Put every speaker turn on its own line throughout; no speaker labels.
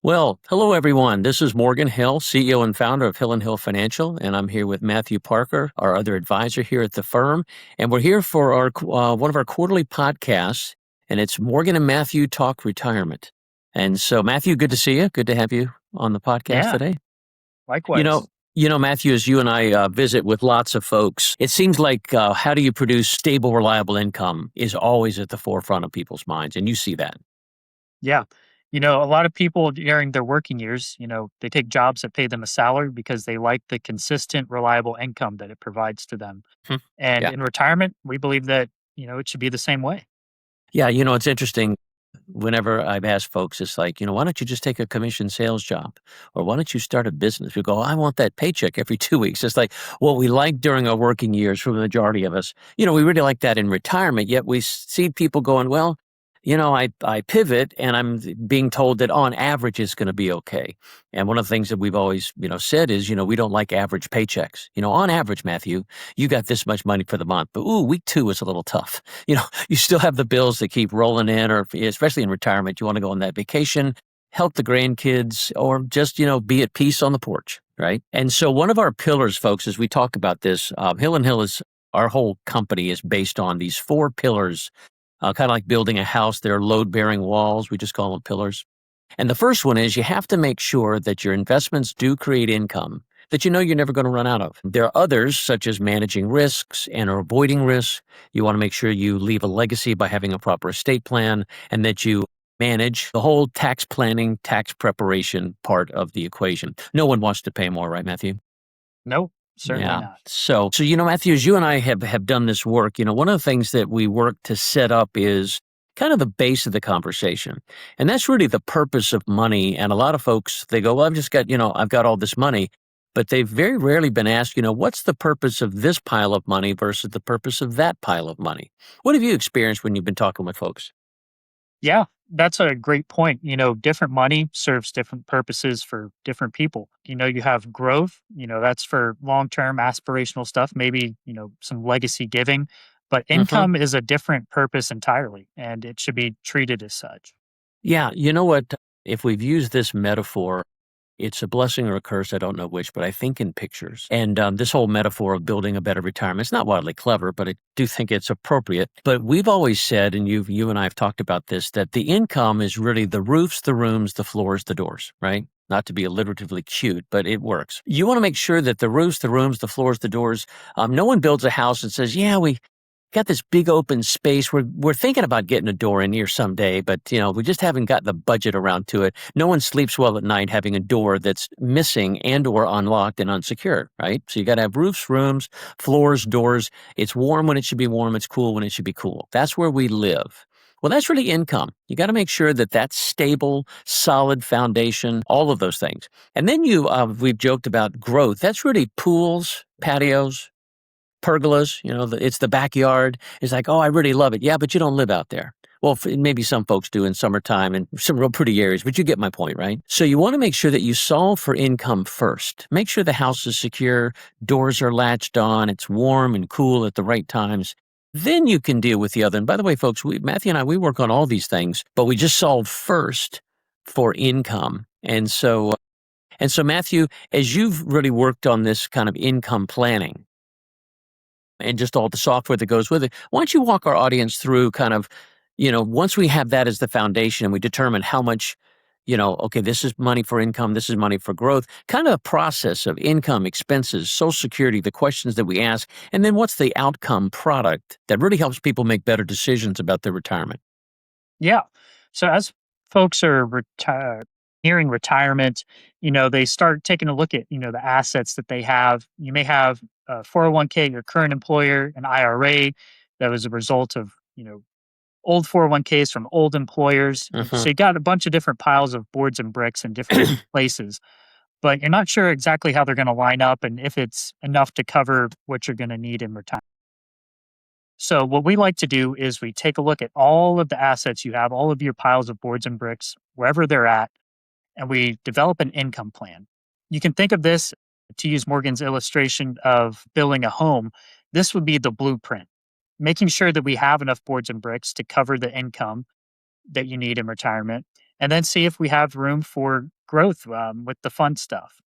Well, hello everyone. This is Morgan Hill, CEO and founder of Hill and Hill Financial, and I'm here with Matthew Parker, our other advisor here at the firm, and we're here for our one of our quarterly podcasts, and it's Morgan and Matthew Talk Retirement. And so, Matthew, good to see you. Good to have you on the podcast
Yeah,
today. You
likewise.
know, Matthew, as you and I visit with lots of folks, it seems like how do you produce stable, reliable income is always at the forefront of people's minds, and you see that.
Yeah. A lot of people during their working years, they take jobs that pay them a salary because they like the consistent, reliable income that it provides to them.
Hmm.
And
Yeah.
in retirement, we believe that, it should be the same way.
Yeah, it's interesting. Whenever I've asked folks, it's like, why don't you just take a commission sales job? Or why don't you start a business? We go, I want that paycheck every 2 weeks. It's like, what we like during our working years for the majority of us, we really like that in retirement. Yet we see people going, well, I pivot and I'm being told that on average it's going to be okay. And one of the things that we've always, said is, we don't like average paychecks. On average, Matthew, you got this much money for the month, but week 2 is a little tough. You still have the bills that keep rolling in, or especially in retirement, you want to go on that vacation, help the grandkids, or just, be at peace on the porch, right? And so one of our pillars, folks, as we talk about this, Hill and Hill is, our whole company is based on these 4 pillars, kind of like building a house. They're load-bearing walls. We just call them pillars. And the first one is you have to make sure that your investments do create income that you're never going to run out of. There are others, such as managing risks and or avoiding risks. You want to make sure you leave a legacy by having a proper estate plan, and that you manage the whole tax planning, tax preparation part of the equation. No one wants to pay more, right, Matthew?
No, certainly
Yeah.
not.
So Matthew, as you and I have done this work, one of the things that we work to set up is kind of the base of the conversation. And that's really the purpose of money. And a lot of folks, they go, well, I've got all this money, but they've very rarely been asked, what's the purpose of this pile of money versus the purpose of that pile of money? What have you experienced when you've been talking with folks?
Yeah, that's a great point. Different money serves different purposes for different people. You have growth, that's for long term aspirational stuff, maybe, some legacy giving, but
Hmm.
income is a different purpose entirely, and it should be treated as such.
Yeah. You know what? If we've used this metaphor, it's a blessing or a curse, I don't know which, but I think in pictures. And this whole metaphor of building a better retirement, it's not wildly clever, but I do think it's appropriate. But we've always said, and you and I have talked about this, that the income is really the roofs, the rooms, the floors, the doors, right? Not to be alliteratively cute, but it works. You want to make sure that the roofs, the rooms, the floors, the doors, no one builds a house and says, yeah, we got this big open space. We're thinking about getting a door in here someday, but we just haven't got the budget around to it. No one sleeps well at night having a door that's missing and or unlocked and unsecured, right? So you got to have roofs, rooms, floors, doors. It's warm when it should be warm. It's cool when it should be cool. That's where we live. Well, that's really income. You got to make sure that that's stable, solid foundation, all of those things. And then we've joked about growth. That's really pools, patios, pergolas, it's the backyard. It's like, oh, I really love it. Yeah, but you don't live out there. Well, maybe some folks do in summertime in some real pretty areas, but you get my point, right? So you want to make sure that you solve for income first. Make sure the house is secure, doors are latched on, it's warm and cool at the right times. Then you can deal with the other. And by the way, folks, Matthew and I, we work on all these things, but we just solve first for income. And so Matthew, as you've really worked on this kind of income planning, and just all the software that goes with it. Why don't you walk our audience through kind of, once we have that as the foundation and we determine how much, okay, this is money for income, this is money for growth, kind of a process of income, expenses, Social Security, the questions that we ask, and then what's the outcome product that really helps people make better decisions about their retirement?
Yeah. So as folks are nearing retirement, they start taking a look at, the assets that they have. You may have a 401k, your current employer, an IRA that was a result of, old 401ks from old employers.
Hmm.
So you got a bunch of different piles of boards and bricks in different places, but you're not sure exactly how they're going to line up and if it's enough to cover what you're going to need in retirement. So what we like to do is we take a look at all of the assets you have, all of your piles of boards and bricks, wherever they're at, and we develop an income plan. You can think of this, to use Morgan's illustration of building a home. This would be the blueprint, making sure that we have enough boards and bricks to cover the income that you need in retirement, and then see if we have room for growth with the fun stuff.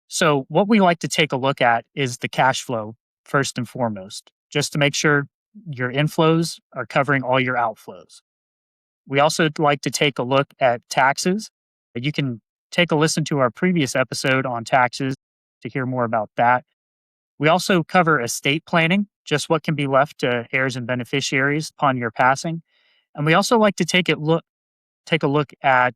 So, what we like to take a look at is the cash flow first and foremost, just to make sure your inflows are covering all your outflows. We also like to take a look at taxes. You can take a listen to our previous episode on taxes to hear more about that. We also cover estate planning, just what can be left to heirs and beneficiaries upon your passing. And we also like to take a look at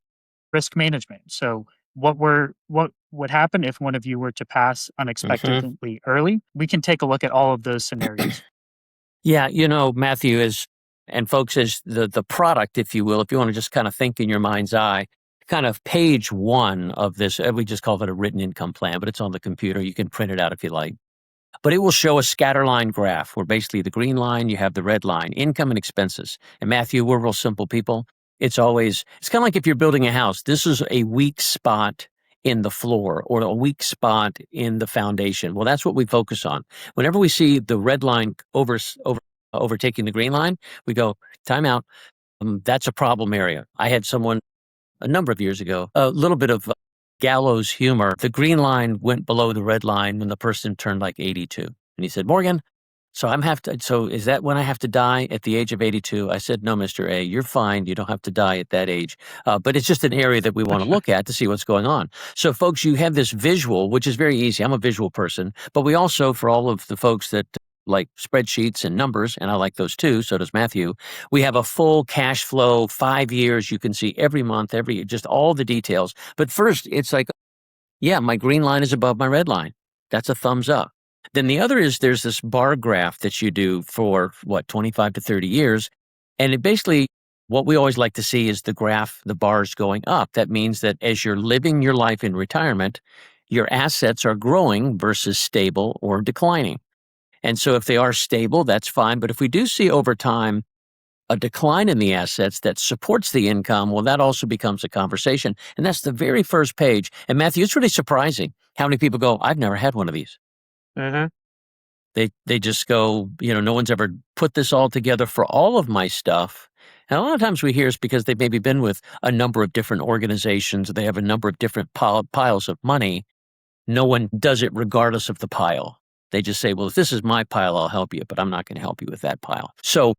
risk management. So what would happen if one of you were to pass
Hmm.
unexpectedly early? We can take a look at all of those scenarios.
Yeah, Matthew is, and folks, is the product, if you will, if you want to just kind of think in your mind's eye, kind of page one of this. We just call it a written income plan, but it's on the computer. You can print it out if you like. But it will show a scatter line graph where basically the green line, you have the red line, income and expenses. And Matthew, we're real simple people. It's kind of like if you're building a house, this is a weak spot in the floor or a weak spot in the foundation. Well, that's what we focus on. Whenever we see the red line overtaking the green line, we go, time out. That's a problem area. I had someone a number of years ago, a little bit of gallows humor. The green line went below the red line when the person turned like 82. And he said, Morgan, so is that when I have to die at the age of 82? I said, no, Mr. A, you're fine. You don't have to die at that age. But it's just an area that we want to look at to see what's going on. So folks, you have this visual, which is very easy. I'm a visual person, but we also, for all of the folks that like spreadsheets and numbers, and I like those too, so does Matthew, we have a full cash flow, 5 years. You can see every month, just all the details. But first, it's like, yeah, my green line is above my red line. That's a thumbs up. Then the other is there's this bar graph that you do for 25 to 30 years. And it basically, what we always like to see is the graph, the bars going up. That means that as you're living your life in retirement, your assets are growing versus stable or declining. And so if they are stable, that's fine. But if we do see over time a decline in the assets that supports the income, well, that also becomes a conversation. And that's the very first page. And Matthew, it's really surprising how many people go, I've never had one of these.
Mm-hmm.
They just go, no one's ever put this all together for all of my stuff. And a lot of times we hear it's because they've maybe been with a number of different organizations. They have a number of different piles of money. No one does it regardless of the pile. They just say, well, if this is my pile, I'll help you, but I'm not going to help you with that pile. So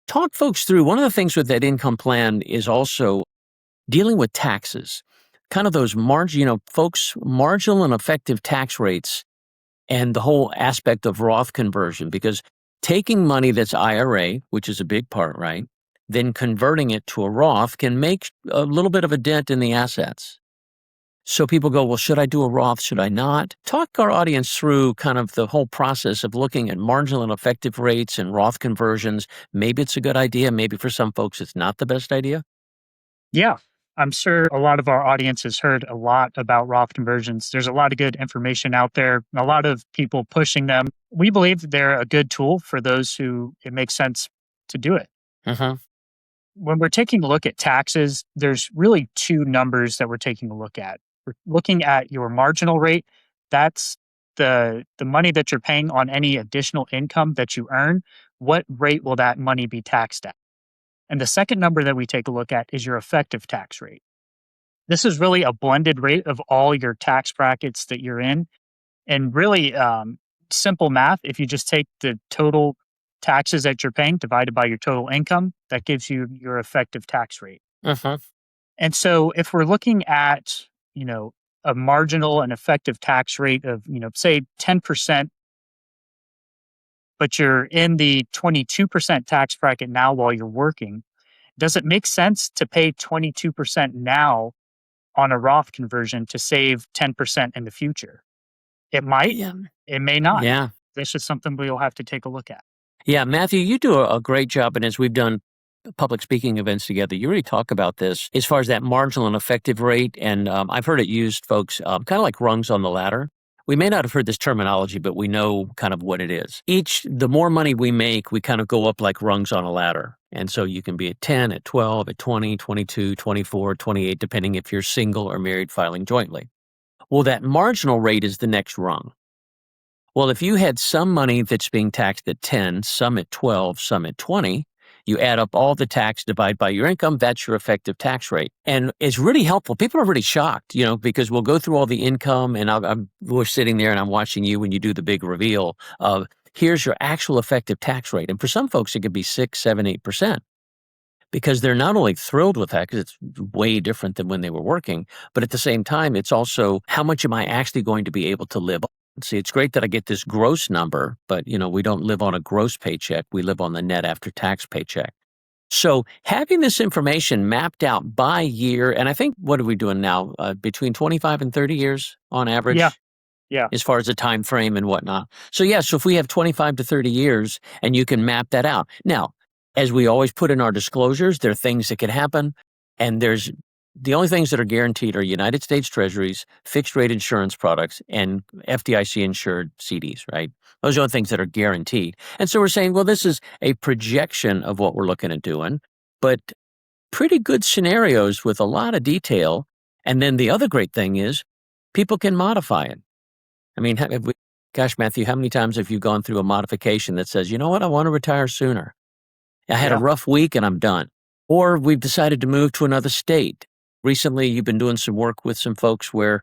talk folks through. One of the things with that income plan is also dealing with taxes, kind of those folks, marginal and effective tax rates and the whole aspect of Roth conversion, because taking money that's IRA, which is a big part, right, then converting it to a Roth can make a little bit of a dent in the assets. So people go, well, should I do a Roth? Should I not? Talk our audience through kind of the whole process of looking at marginal and effective rates and Roth conversions. Maybe it's a good idea. Maybe for some folks, it's not the best idea.
Yeah, I'm sure a lot of our audience has heard a lot about Roth conversions. There's a lot of good information out there, a lot of people pushing them. We believe they're a good tool for those who it makes sense to do it.
Uh-huh.
When we're taking a look at taxes, there's really two numbers that we're taking a look at. We're looking at your marginal rate. That's the money that you're paying on any additional income that you earn. What rate will that money be taxed at? And the second number that we take a look at is your effective tax rate. This is really a blended rate of all your tax brackets that you're in. And really simple math, if you just take the total taxes that you're paying divided by your total income, that gives you your effective tax rate.
Uh-huh.
And so if we're looking at, a marginal and effective tax rate of, say 10%, but you're in the 22% tax bracket now while you're working, does it make sense to pay 22% now on a Roth conversion to save 10% in the future? It might,
Yeah.
it may not.
Yeah.
This is something we'll have to take a look at.
Yeah, Matthew, you do a great job. And as we've done public speaking events together, you really talk about this as far as that marginal and effective rate. And I've heard it used, folks, kind of like rungs on the ladder. We may not have heard this terminology, but we know kind of what it is. The more money we make, we kind of go up like rungs on a ladder. And so you can be at 10, at 12, at 20, 22, 24, 28, depending if you're single or married filing jointly. Well, that marginal rate is the next rung. Well, if you had some money that's being taxed at 10, some at 12, some at 20, You add up all the tax, divide by your income, that's your effective tax rate. And it's really helpful. People are really shocked, because we'll go through all the income and we're sitting there and I'm watching you when you do the big reveal of here's your actual effective tax rate. And for some folks, it could be 6, 7, 8%. Because they're not only thrilled with that, because it's way different than when they were working, but at the same time, it's also how much am I actually going to be able to live on? See, it's great that I get this gross number, but we don't live on a gross paycheck. We live on the net after tax paycheck. So having this information mapped out by year, and I think, what are we doing now? Between 25 and 30 years on average?
Yeah. Yeah.
As far as the time frame and whatnot. So if we have 25 to 30 years and you can map that out. Now, as we always put in our disclosures, there are things that could happen, and the only things that are guaranteed are United States Treasuries, fixed rate insurance products, and FDIC insured CDs, right? Those are the things that are guaranteed. And so we're saying, well, this is a projection of what we're looking at doing, but pretty good scenarios with a lot of detail. And then the other great thing is people can modify it. I mean, gosh, Matthew, how many times have you gone through a modification that says, you know what, I want to retire sooner. I had a rough week and I'm done. Or we've decided to move to another state. Recently, you've been doing some work with some folks where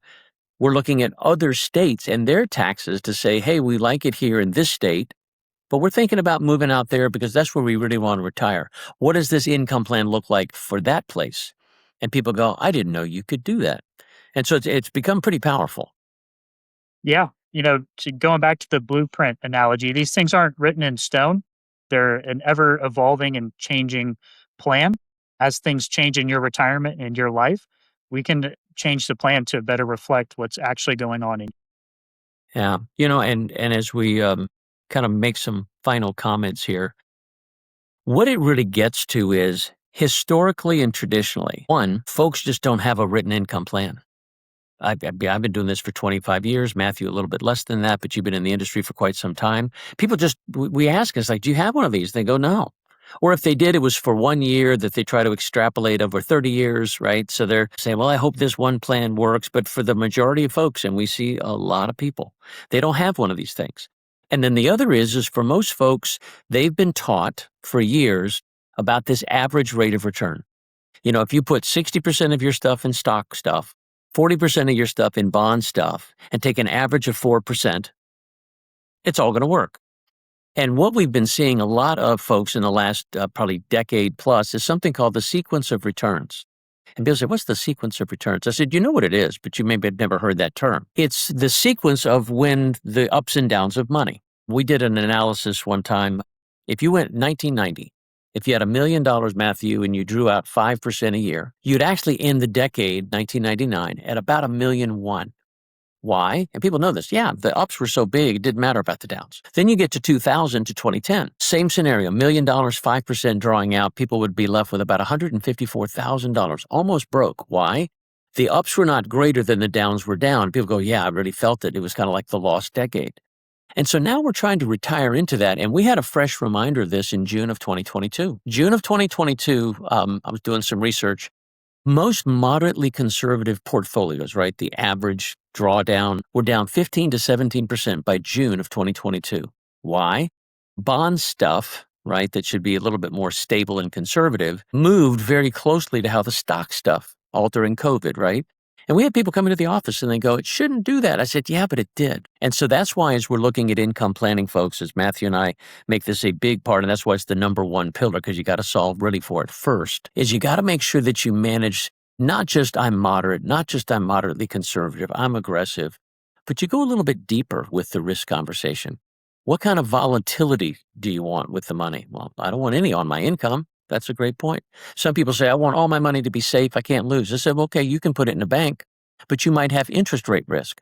we're looking at other states and their taxes to say, hey, we like it here in this state, but we're thinking about moving out there because that's where we really want to retire. What does this income plan look like for that place? And people go, I didn't know you could do that. And so it's become pretty powerful.
Yeah. Going back to the blueprint analogy, these things aren't written in stone. They're an ever evolving and changing plan. As things change in your retirement and your life, we can change the plan to better reflect what's actually going on in.
Yeah. And as we kind of make some final comments here, what it really gets to is historically and traditionally, one, folks just don't have a written income plan. I've been doing this for 25 years. Matthew, a little bit less than that, but you've been in the industry for quite some time. People we ask us, like, do you have one of these? They go, no. Or if they did, it was for 1 year that they try to extrapolate over 30 years, right? So they're saying, well, I hope this one plan works. But for the majority of folks, and we see a lot of people, they don't have one of these things. And then the other is for most folks, they've been taught for years about this average rate of return. If you put 60% of your stuff in stock stuff, 40% of your stuff in bond stuff, and take an average of 4%, it's all going to work. And what we've been seeing a lot of folks in the last probably decade plus is something called the sequence of returns. And people say, what's the sequence of returns? I said, you know what it is, but you maybe have never heard that term. It's the sequence of when the ups and downs of money. We did an analysis one time. If you went 1990, if you had $1 million, Matthew, and you drew out 5% a year, you'd actually end the decade, 1999, at about $1.1 million. Why? And people know this. Yeah, the ups were so big, it didn't matter about the downs. Then you get to 2000 to 2010. Same scenario, $1 million, 5% drawing out. People would be left with about $154,000, almost broke. Why? The ups were not greater than the downs were down. People go, yeah, I really felt it. It was kind of like the lost decade. And so now we're trying to retire into that. And we had a fresh reminder of this in June of 2022. June of 2022, I was doing some research. Most moderately conservative portfolios, right, the average drawdown, were down 15 to 17% by June of 2022. Why? Bond stuff, right, that should be a little bit more stable and conservative, moved very closely to how the stock stuff, all during COVID, right? And we had people come into the office and they go, it shouldn't do that. I said, yeah, but it did. And so that's why, as we're looking at income planning, folks, as Matthew and I make this a big part, and that's why it's the number one pillar, because you got to solve really for it first, is you got to make sure that you manage not just I'm moderate, not just I'm moderately conservative, I'm aggressive, but you go a little bit deeper with the risk conversation. What kind of volatility do you want with the money? Well, I don't want any on my income. That's a great point. Some people say, I want all my money to be safe. I can't lose. I said, well, okay, you can put it in a bank, but you might have interest rate risk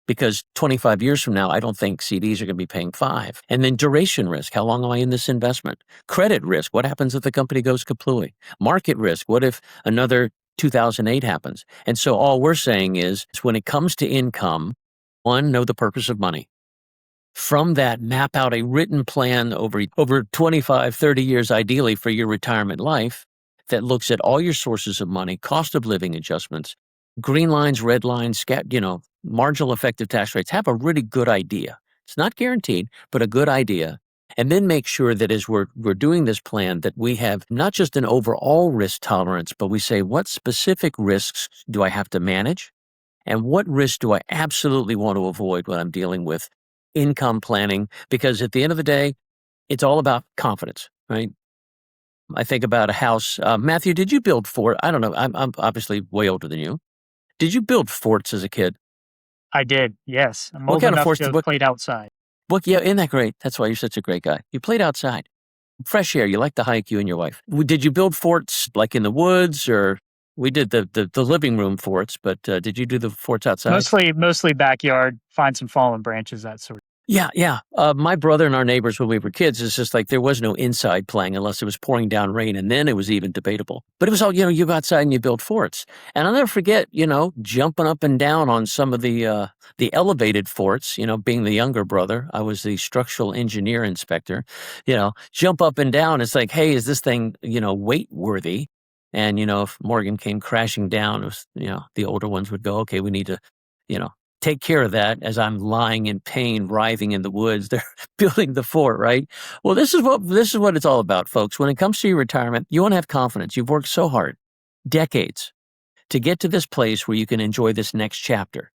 because 25 years from now, I don't think CDs are going to be paying 5. And then duration risk. How long am I in this investment? Credit risk. What happens if the company goes kapooey? Market risk. What if another 2008 happens? And so all we're saying is when it comes to income, one, know the purpose of money. From that, map out a written plan over 25, 30 years, ideally, for your retirement life that looks at all your sources of money, cost of living adjustments, green lines, red lines, marginal effective tax rates. Have a really good idea. It's not guaranteed, but a good idea. And then make sure that as we're doing this plan, that we have not just an overall risk tolerance, but we say, what specific risks do I have to manage? And what risks do I absolutely want to avoid when I'm dealing with income planning? Because at the end of the day, it's all about confidence, right? I think about a house. Matthew, did you build fort? I don't know. I'm obviously way older than you. Did you build forts as a kid?
I did, yes. I'm
What
old
kind of
enough
forts?
to have played outside.
Yeah, isn't that great? That's why you're such a great guy. You played outside. Fresh air. You like to hike, you and your wife. Did you build forts like in the woods, or we did the living room forts, but did you do the forts outside?
Mostly backyard, find some fallen branches, that sort of.
Yeah. My brother and our neighbors when we were kids, it's just like there was no inside playing unless it was pouring down rain, and then it was even debatable. But it was all, you go outside and you build forts. And I'll never forget, jumping up and down on some of the elevated forts, being the younger brother. I was the structural engineer inspector, jump up and down. It's like, hey, is this thing, weight worthy? And, if Morgan came crashing down, it was, the older ones would go, okay, we need to, take care of that as I'm lying in pain, writhing in the woods. They're building the fort, right? Well, this is what it's all about, folks. When it comes to your retirement, you want to have confidence. You've worked so hard, decades, to get to this place where you can enjoy this next chapter,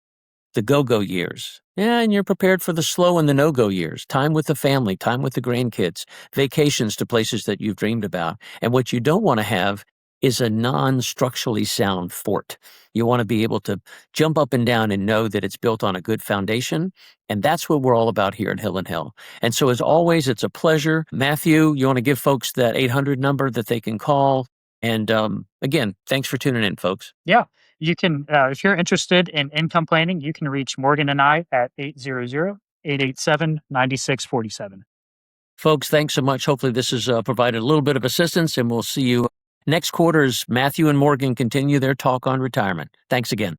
the go-go years. Yeah, and you're prepared for the slow and the no-go years, time with the family, time with the grandkids, vacations to places that you've dreamed about. And what you don't want to have is a non-structurally sound fort. You want to be able to jump up and down and know that it's built on a good foundation. And that's what we're all about here at Hill and Hill. And so as always, it's a pleasure. Matthew, you want to give folks that 800 number that they can call? And again, thanks for tuning in, folks.
Yeah, you can, if you're interested in income planning, you can reach Morgan and I at 800-887-9647.
Folks, thanks so much. Hopefully this has provided a little bit of assistance, and we'll see you next quarter as Matthew and Morgan continue their talk on retirement. Thanks again.